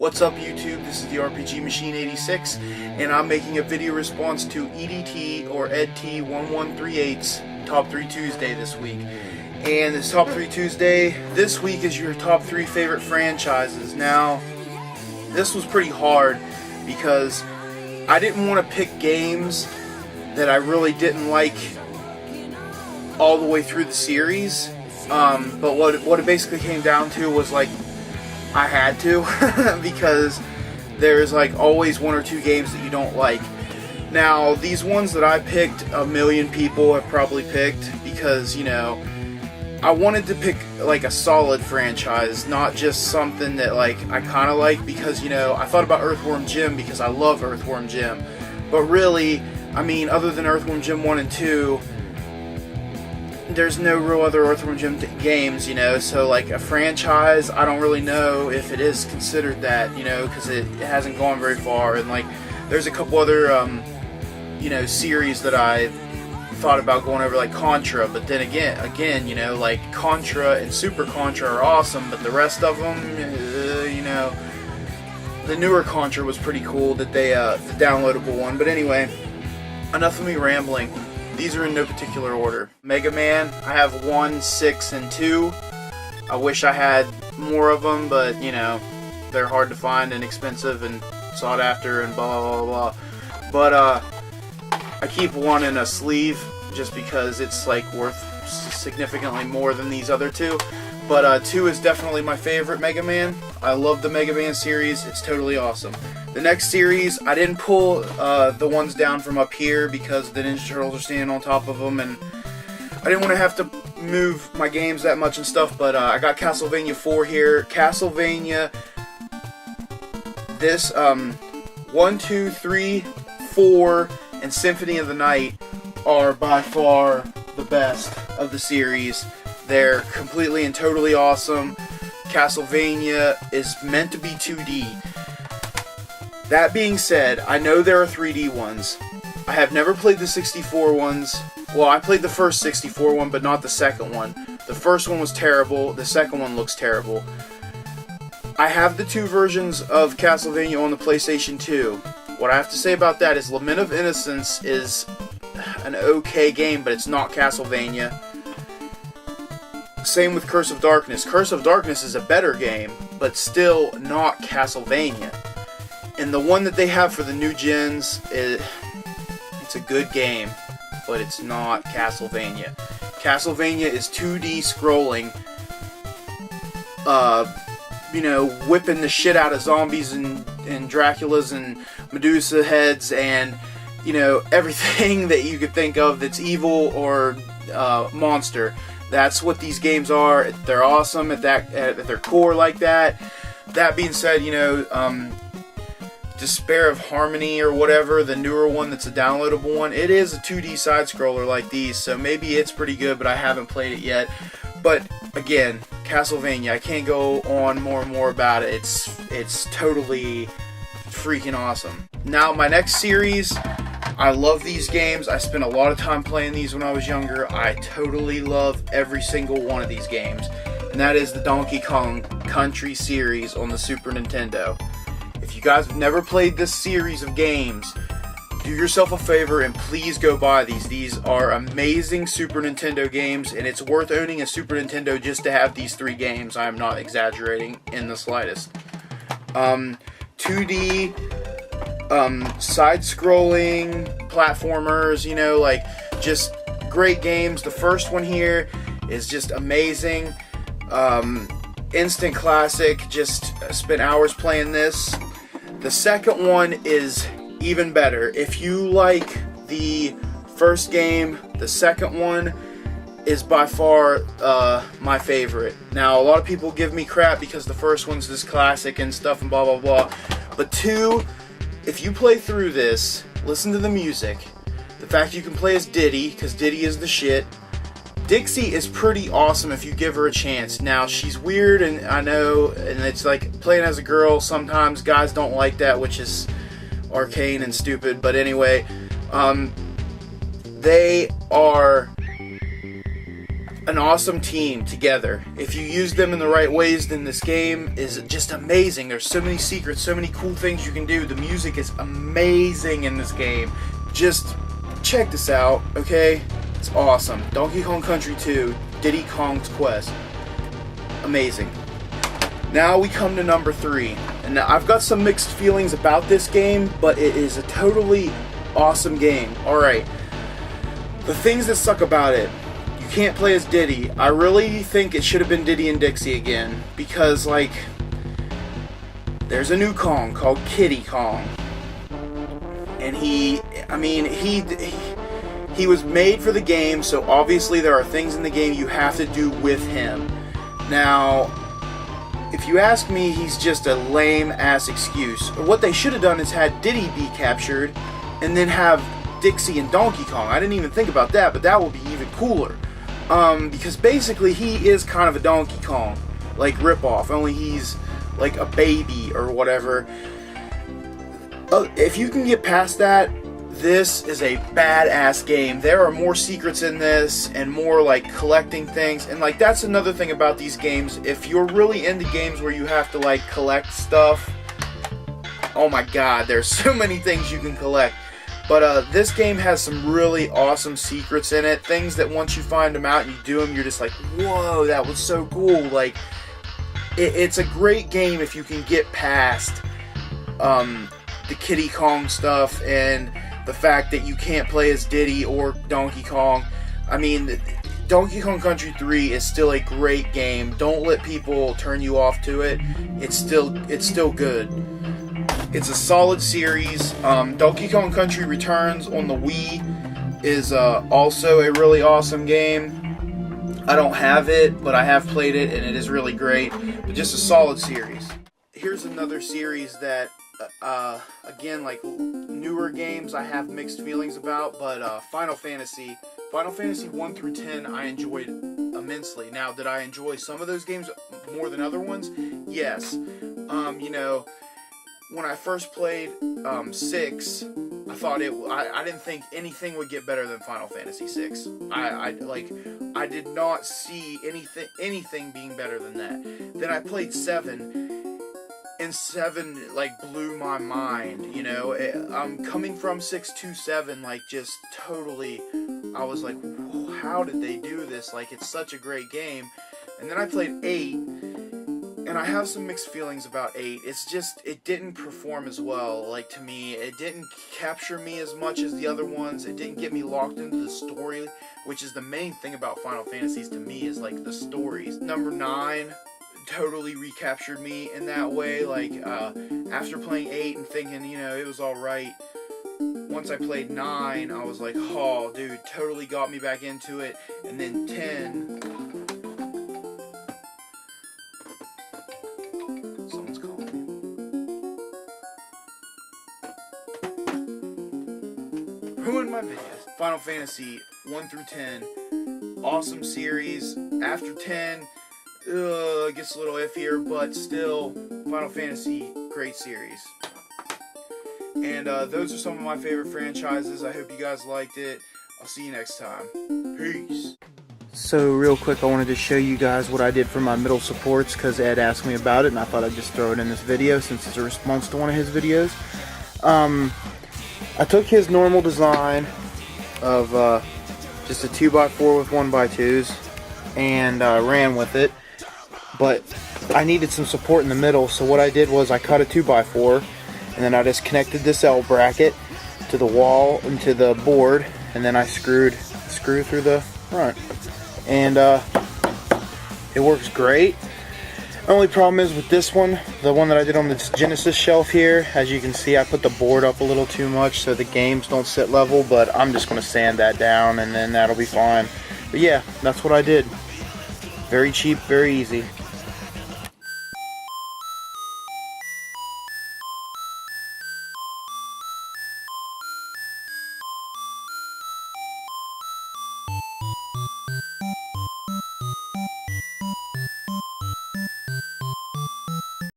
What's up YouTube, this is the RPG Machine 86 and I'm making a video response to EDT or EDT1138's Top 3 Tuesday this week. And this Top 3 Tuesday this week is your top 3 favorite franchises. Now, this was pretty hard because I didn't want to pick games that I really didn't like all the way through the series. But what it basically came down to was like I had to because there's like always one or two games that you don't like. Now these ones that I picked, a million people have probably picked because, you know, I wanted to pick like a solid franchise, not just something that like I kind of like, because, you know, I thought about Earthworm Jim because I love Earthworm Jim, but really, I mean, other than Earthworm Jim 1 and 2, there's no real other Earthworm Jim games, you know, so like a franchise, I don't really know if it is considered that, you know, because it hasn't gone very far. And like there's a couple other you know, series that I thought about going over, like Contra, but then again, you know, like Contra and Super Contra are awesome, but the rest of them, you know, the newer Contra was pretty cool, that they the downloadable one. But anyway, enough of me rambling. These are in no particular order. Mega Man, I have 1, 6, and 2. I wish I had more of them, but, you know, they're hard to find and expensive and sought after and blah, blah, blah, blah. But, I keep 1 in a sleeve just because it's, like, worth significantly more than these other 2. But, 2 is definitely my favorite Mega Man. I love the Mega Man series. It's totally awesome. The next series, I didn't pull the ones down from up here because the Ninja Turtles are standing on top of them, and I didn't want to have to move my games that much and stuff, but I got Castlevania 4 here. Castlevania, this 1, 2, 3, 4, and Symphony of the Night are by far the best of the series. They're completely and totally awesome. Castlevania is meant to be 2D. That being said, I know there are 3D ones. I have never played the 64 ones. Well, I played the first 64 one, but not the second one. The first one was terrible. The second one looks terrible. I have the 2 versions of Castlevania on the PlayStation 2. What I have to say about that is Lament of Innocence is an okay game, but it's not Castlevania. Same with Curse of Darkness. Curse of Darkness is a better game, but still not Castlevania. And the one that they have for the new gens, it's a good game, but it's not Castlevania. Castlevania is 2D scrolling, you know, whipping the shit out of zombies and Draculas and Medusa heads and, you know, everything that you could think of that's evil or monster. That's what these games are. They're awesome at their core like that. That being said, you know, Despair of Harmony or whatever, the newer one that's a downloadable one, it is a 2D side-scroller like these, so maybe it's pretty good, but I haven't played it yet. But again, Castlevania, I can't go on more and more about it. It's totally freaking awesome. Now, my next series, I love these games. I spent a lot of time playing these when I was younger. I totally love every single one of these games, and that is the Donkey Kong Country series on the Super Nintendo. If you guys have never played this series of games, do yourself a favor and please go buy these. These are amazing Super Nintendo games, and it's worth owning a Super Nintendo just to have these 3 games. I am not exaggerating in the slightest. 2D, side-scrolling platformers, you know, like just great games. The first one here is just amazing. Instant classic, just spent hours playing this. The second one is even better. If you like the first game, the second one is by far my favorite. Now, a lot of people give me crap because the first one's this classic and stuff and blah blah blah, but 2, if you play through this, listen to the music, the fact you can play as Diddy, because Diddy is the shit. Dixie is pretty awesome if you give her a chance. Now, she's weird, and I know, and it's like playing as a girl, sometimes guys don't like that, which is arcane and stupid, but anyway, they are an awesome team together. If you use them in the right ways, then this game is just amazing. There's so many secrets, so many cool things you can do. The music is amazing in this game. Just check this out, okay? It's awesome. Donkey Kong Country 2, Diddy Kong's Quest. Amazing. Now we come to number 3. And now I've got some mixed feelings about this game, but it is a totally awesome game. Alright. The things that suck about it. You can't play as Diddy. I really think it should have been Diddy and Dixie again. Because, like, there's a new Kong called Kiddy Kong. And he was made for the game, so obviously there are things in the game you have to do with him. Now, if you ask me, he's just a lame-ass excuse. What they should have done is had Diddy be captured, and then have Dixie and Donkey Kong. I didn't even think about that, but that would be even cooler. Because basically he is kind of a Donkey Kong, like ripoff, only he's like a baby or whatever. If you can get past that, this is a badass game. There are more secrets in this and more like collecting things, and like that's another thing about these games. If you're really into games where you have to like collect stuff, oh my god, there's so many things you can collect. But this game has some really awesome secrets in it. Things that once you find them out and you do them, you're just like, whoa, that was so cool. Like, it's a great game if you can get past the Kiddy Kong stuff and the fact that you can't play as Diddy or Donkey Kong. I mean, Donkey Kong Country 3 is still a great game. Don't let people turn you off to it. It's still good. It's a solid series. Donkey Kong Country Returns on the Wii is also a really awesome game. I don't have it, but I have played it, and it is really great. But just a solid series. Here's another series that, again, like newer games I have mixed feelings about, but Final Fantasy 1 through 10 I enjoyed immensely. Now, did I enjoy some of those games more than other ones? Yes. You know, when I first played 6, I thought I didn't think anything would get better than Final Fantasy 6. I did not see anything being better than that. Then I played 7, and 7 like blew my mind. You know, coming from 6 to 7, like just totally, I was like, how did they do this? Like, it's such a great game. And then I played 8. And I have some mixed feelings about 8. It's just, it didn't perform as well, like, to me. It didn't capture me as much as the other ones. It didn't get me locked into the story, which is the main thing about Final Fantasies to me, is, like, the stories. Number 9 totally recaptured me in that way. Like, after playing 8 and thinking, you know, it was alright, once I played 9, I was like, oh, dude, totally got me back into it. And then 10... ruined my videos. Final Fantasy 1 through 10, awesome series. After 10, it gets a little iffier, but still, Final Fantasy, great series. And those are some of my favorite franchises. I hope you guys liked it. I'll see you next time. Peace. So real quick, I wanted to show you guys what I did for my middle supports, because Ed asked me about it, and I thought I'd just throw it in this video since it's a response to one of his videos. I took his normal design of just a 2x4 with 1x2s and ran with it, but I needed some support in the middle, so what I did was I cut a 2x4 and then I just connected this L bracket to the wall and to the board, and then I screwed through the front, and it works great. The only problem is with this one, the one that I did on the Genesis shelf here, as you can see, I put the board up a little too much so the games don't sit level, but I'm just going to sand that down and then that'll be fine. But yeah, that's what I did. Very cheap, very easy.